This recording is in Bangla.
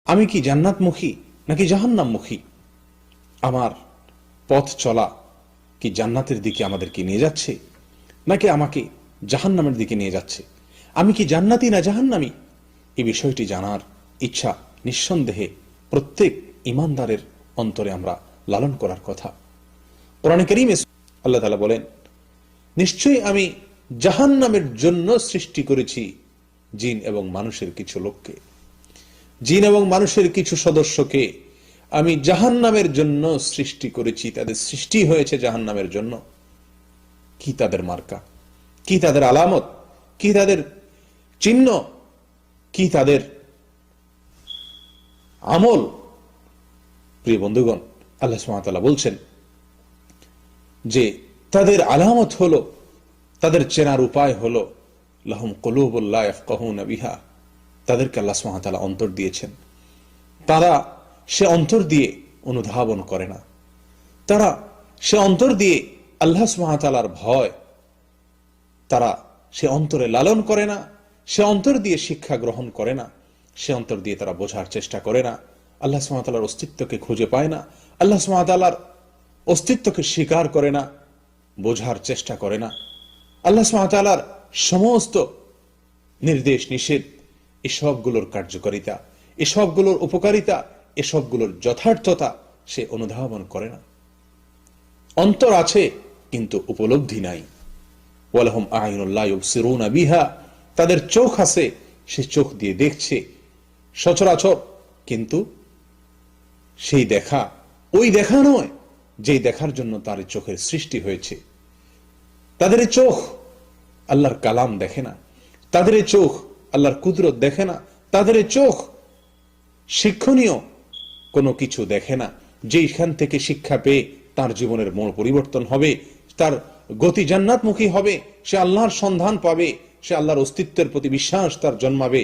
আমি কি জান্নাতমুখী নাকি জাহান্নামমুখী? আমার পথ চলা কি জান্নাতের দিকে আমাদেরকে নিয়ে যাচ্ছে নাকি আমাকে জাহান্নামের দিকে নিয়ে যাচ্ছে? আমি কি জান্নাতি না জাহান্নামী? এই বিষয়টি জানার ইচ্ছা নিঃসন্দেহে প্রত্যেক ইমানদারের অন্তরে আমরা লালন করার কথা। কোরআনে কারীমে আল্লাহ তাআলা বলেন, নিশ্চয়ই আমি জাহান্নামের জন্য সৃষ্টি করেছি জিন এবং মানুষের কিছু লোককে, জিন এবং মানুষের কিছু সদস্যকে আমি জাহান্নামের জন্য সৃষ্টি করেছি। তাদের সৃষ্টি হয়েছে জাহান্নামের জন্য। কি তাদের মার্কা, কি তাদের আলামত, কি তাদের চিহ্ন, কি তাদের আমল? প্রিয় বন্ধুগণ, আল্লাহ সুবহানাহু ওয়া তাআলা বলছেন যে তাদের আলামত হলো, তাদের চেনার উপায় হলো, লাহুম কুলুবুন লা ইয়াফকাহুনা বিহা, তাদেরকে আল্লাহ সুবহানাহু ওয়া তাআলা অন্তর দিয়েছেন, তারা সে অন্তর দিয়ে অনুধাবন করে না, তারা সে অন্তর দিয়ে আল্লাহ সুবহানাহু ওয়া তাআলার ভয় তারা সে অন্তরে লালন করে না, সে অন্তর দিয়ে শিক্ষা গ্রহণ করে না, সে অন্তর দিয়ে তারা বোঝার চেষ্টা করে না, আল্লাহ সুবহানাহু ওয়া তাআলার অস্তিত্বকে খুঁজে পায় না, আল্লাহ সুবহানাহু ওয়া তাআলার অস্তিত্বকে স্বীকার করে না, বোঝার চেষ্টা করে না। আল্লাহ সুবহানাহু ওয়া তাআলার সমস্ত নির্দেশ নিষেধ, এসবগুলোর কার্যকারিতা, এসবগুলোর উপকারিতা, এসবগুলোর যথার্থতা সে অনুধাবন করে না। অন্তর আছে কিন্তু উপলব্ধি নাই। ওয়ালাহুম আ'য়ুনুন লা ইউবসিরুনা বিহা, তাদের চোখ আছে, সে চোখ দিয়ে দেখছে সচরাচর, কিন্তু সেই দেখা ওই দেখা নয় যেই দেখার জন্য তার চোখের সৃষ্টি হয়েছে। তাদের চোখ আল্লাহর কালাম দেখে না, তাদের চোখ আল্লাহর কুদরত দেখে না, তাদের চোখ শিক্ষণীয় কোনো কিছু দেখে না, যেখান থেকে শিক্ষা পেয়ে তার জীবনের মোড় পরিবর্তন হবে, তার গতি জান্নাতমুখী হবে, সে আল্লাহর সন্ধান পাবে, সে আল্লাহর অস্তিত্বের প্রতি বিশ্বাস তার জন্মাবে।